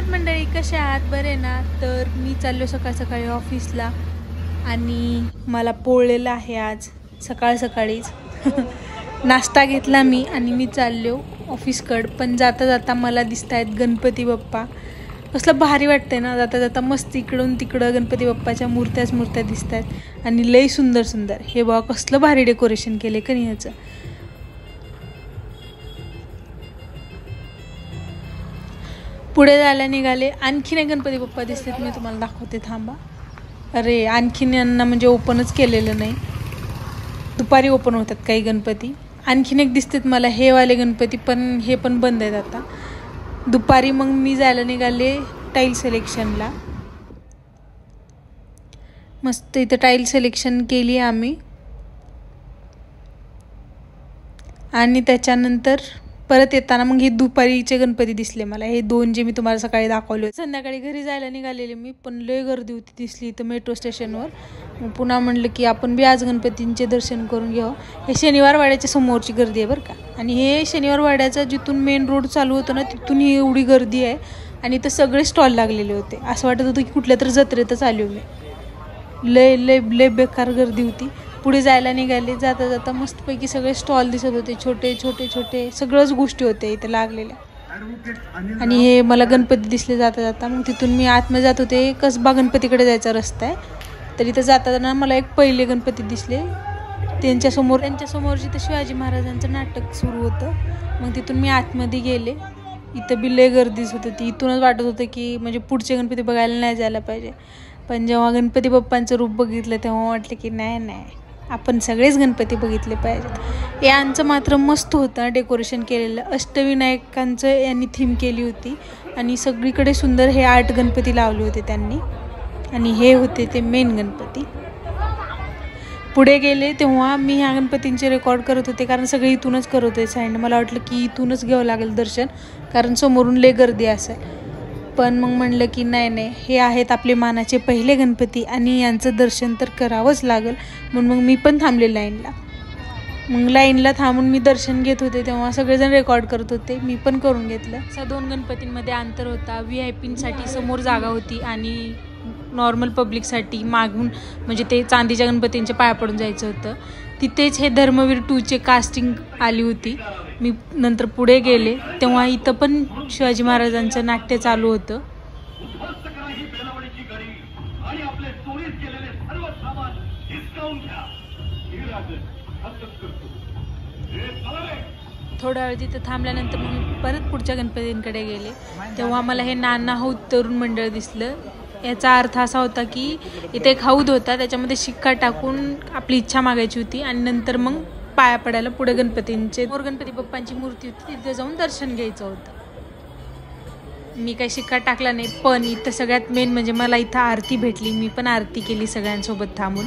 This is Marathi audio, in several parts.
आहात मंडळी, कशा आहात? बरे ना? तर मी चाललो सकाळ सकाळी ऑफिसला आणि मला पोळलेलं आहे आज सकाळ सकाळीच. नाश्ता घेतला मी आणि मी चाललो ऑफिसकडं. पण जाता जाता मला दिसत आहेत गणपती बाप्पा. कसलं भारी वाटतंय ना, जाता जाता मस्त इकडून तिकडं गणपती बाप्पाच्या मूर्त्या दिसत आहेत आणि लई सुंदर सुंदर. हे बघा कसलं भारी डेकोरेशन केले का नाही याचं. पुढे जायला निघाले, आणखीन एक गणपती बाप्पा दिसतात, मी तुम्हाला दाखवते, थांबा. अरे आणखीन यांना म्हणजे ओपनच केलेलं नाही, दुपारी ओपन होतात काही गणपती. आणखीन एक दिसतात मला हे वाले गणपती, पण हे पण बंद आहेत आता दुपारी. मग मी जायला निघाले टाईल सिलेक्शनला. मस्त इथं टाईल सिलेक्शन केली आम्ही आणि त्याच्यानंतर परत येताना मग हे दुपारीचे गणपती दिसले मला, हे दोन जे मी तुम्हाला सकाळी दाखवले. संध्याकाळी घरी जायला निघालेले मी, पण लय गर्दी होती दिसली इथं मेट्रो स्टेशनवर. मग पुन्हा म्हणलं की आपण बी आज गणपतींचे दर्शन करून घ्यावं. हे शनिवार वाड्याच्या समोरची गर्दी आहे बरं का, आणि हे शनिवार वाड्याचा जिथून मेन रोड चालू होतं ना तिथून ही एवढी गर्दी आहे. आणि इथं सगळे स्टॉल लागलेले होते, असं वाटत होतं की कुठल्या तरी जत्रेतच आलो मी. लय लय लय बेकार गर्दी होती. पुढे जायला निघाले, जाता जाता मस्तपैकी सगळे स्टॉल दिसत होते, छोटे छोटे छोटे सगळ्याच गोष्टी होत्या इथे लागलेल्या. आणि हे मला गणपती दिसले जाता जाता. मग तिथून मी आतमध्ये जात होते, कसबा गणपतीकडे जायचा रस्ता आहे. तर इथं जाताना मला एक पहिले गणपती दिसले, त्यांच्यासमोरची तर शिवाजी महाराजांचं नाटक सुरू होतं. मग तिथून मी आतमध्ये गेले. इथं बी लय गर्दीच होती. इथूनच वाटत होतं की म्हणजे पुढचे गणपती बघायला नाही जायला पाहिजे. पण जेव्हा गणपती बाप्पांचं रूप बघितलं तेव्हा वाटलं की नाही आपण सगळेच गणपती बघितले पाहिजेत. यांचं मात्र मस्त होतं डेकोरेशन केलेलं. अष्टविनायकांचं यांनी थीम केली होती आणि सगळीकडे सुंदर हे 8 गणपती लावले होते त्यांनी. आणि हे होते ते मेन गणपती. पुढे गेले तेव्हा मी ह्या गणपतींचे रेकॉर्ड करत होते, कारण सगळे इथूनच करत होते साईड. मला वाटलं की इथूनच घ्यावं लागेल दर्शन, कारण समोरून लय गर्दी असेल. पण मग म्हणलं की नाही हे आहेत आपले मानाचे पहिले गणपती आणि यांचं दर्शन तर करावंच लागेल. म्हणून मग मी पण थांबले लाईनला. मग लाईनला थांबून मी दर्शन घेत होते तेव्हा सगळेजण रेकॉर्ड करत होते, मी पण करून घेतलं. असा 2 गणपतींमध्ये अंतर होता. VIP समोर जागा होती आणि नॉर्मल पब्लिकसाठी मागून म्हणजे ते चांदीच्या गणपतींच्या पाया पडून जायचं होतं. तिथेच हे धर्मवीर 2ची कास्टिंग आली होती. मी नंतर पुढे गेले तेव्हा इथं पण शिवाजी महाराजांचं नाट्य चालू होतं. थोडा वेळ तिथं थांबल्यानंतर मग मी परत पुढच्या गणपतींकडे गेले. तेव्हा मला हे नाना हौद तरुण मंडळ दिसलं. याचा अर्थ असा होता की इथे एक हौद होता, त्याच्यामध्ये शिक्का टाकून आपली इच्छा मागायची होती आणि नंतर मग पाया पडायला पुढे गणपती बाप्पांची मूर्ती होती, तिथे जाऊन दर्शन घ्यायचं होतं. मी काही शिक्का टाकला नाही, पण इथं सगळ्यात मेन म्हणजे मला इथं आरती भेटली. मी पण आरती केली सगळ्यांसोबत थांबून.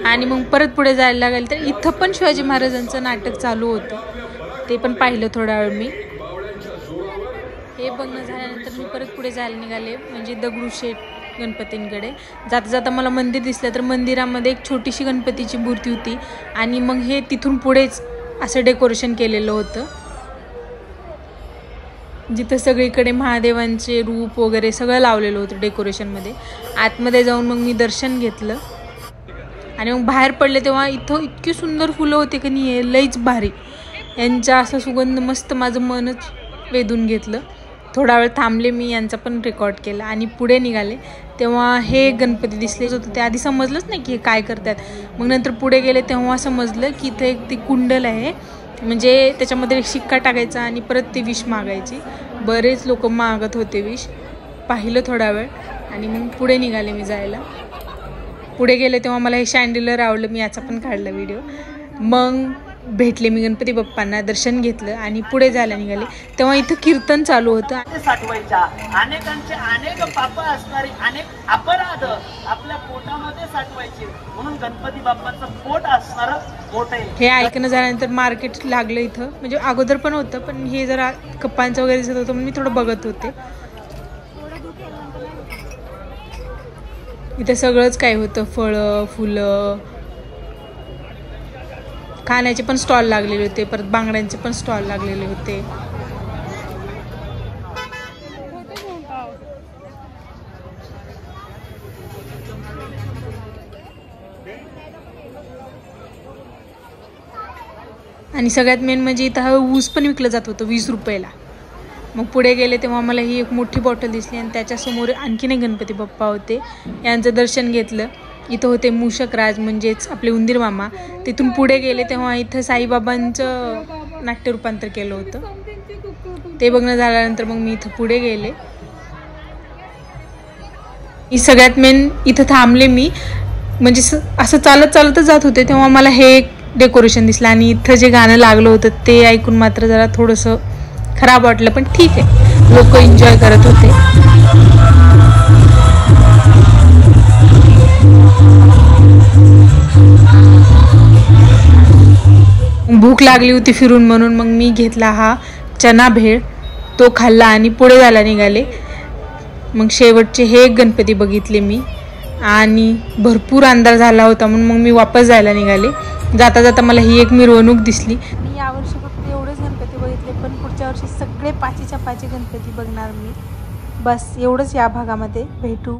आणि मग परत पुढे जायला लागेल तर इथं पण शिवाजी महाराजांचं नाटक चालू होतं, ते पण पाहिलं थोडा वेळ मी. हे बघणं झाल्यानंतर मी परत पुढे जायला निघाले, म्हणजे दगडूशेठ गणपतींकडे. जाता जाता मला मंदिर दिसलं, तर मंदिरामध्ये एक छोटीशी गणपतीची मूर्ती होती आणि मग हे तिथून पुढेच असं डेकोरेशन केलेलं होतं, जिथं सगळीकडे महादेवांचे रूप वगैरे सगळं लावलेलं होतं डेकोरेशनमध्ये. आतमध्ये जाऊन मग मी दर्शन घेतलं आणि मग बाहेर पडले तेव्हा इथं इतकी सुंदर फुलं होते की नाही, लईच भारी. यांचा असा सुगंध मस्त माझं मनच वेधून घेतलं. थोडा वेळ थांबले मी, यांचा पण रेकॉर्ड केला आणि पुढे निघाले तेव्हा हे गणपती दिसलेच होतं. ते आधी समजलंच नाही की हे काय करतात. मग नंतर पुढे गेले तेव्हा समजलं की इथं एक ती कुंडल आहे, म्हणजे त्याच्यामध्ये शिक्का टाकायचा आणि परत ते विष मागायची. बरेच लोक मागत होते विष. पाहिलं थोडा वेळ आणि मग पुढे निघाले मी जायला. पुढे गेले तेव्हा मला हे शँडिलर आवडलं, मी याचा पण काढला व्हिडिओ. मग भेटले मी गणपती बाप्पांना, दर्शन घेतलं आणि पुढे जायला निघाले तेव्हा इथं कीर्तन चालू होतं. साठवायच्या अनेकांचे अनेक पाप असणारे अनेक अपराध आपल्या पोटामध्ये साठवायचे, म्हणून गणपती बाप्पांचं पोट असणारं पोट आहे. हे ऐकणं झाल्यानंतर मार्केट लागलं इथं, म्हणजे अगोदर पण होतं पण हे जरा कप्पांचं वगैरे दिसत होतं, मी थोडं बघत होते. इथं सगळंच काय होतं, फळं फुलं, खाण्याचे पण स्टॉल लागलेले होते, परत बांगड्यांचे पण स्टॉल लागलेले होते. आणि सगळ्यात मेन म्हणजे इथं हा ऊस पण विकलं जात होतं 20 रुपयाला. मग पुढे गेले तेव्हा मला ही एक मोठी बॉटल दिसली आणि त्याच्यासमोर आणखीन एक गणपती बाप्पा होते. यांचं दर्शन घेतलं. इथं होते मूषक राज म्हणजेच आपले उंदीर मामा. तिथून पुढे गेले तेव्हा इथं साईबाबांचं नाट्य रूपांतर केलं होतं. ते बघणं झाल्यानंतर मग मी इथं पुढे गेले. सगळ्यात मेन इथं थांबले मी, म्हणजे असं चालतच जात होते तेव्हा मला हे एक डेकोरेशन दिसलं आणि इथं जे गाणं लागलं होतं ते ऐकून मात्र जरा थोडंसं खराब वाटलं, पण ठीक आहे, लोक एन्जॉय करत होते. भूक लागली होती फिरून म्हणून मग मी घेतला हा चना भेळ, तो खाल्ला आणि पुढे जायला निघाले. मग शेवटचे हे एक गणपती बघितले मी आणि भरपूर अंधार झाला होता म्हणून मग मी वापस जायला निघाले. जाता जाता मला ही एक मिरवणूक दिसली. मी यावर्षी फक्त एवढेच गणपती बघितले, पण पुढच्या वर्षी सगळे 5च्या 5 गणपती बघणार मी. बस एवढंच या भागामध्ये. भेटू.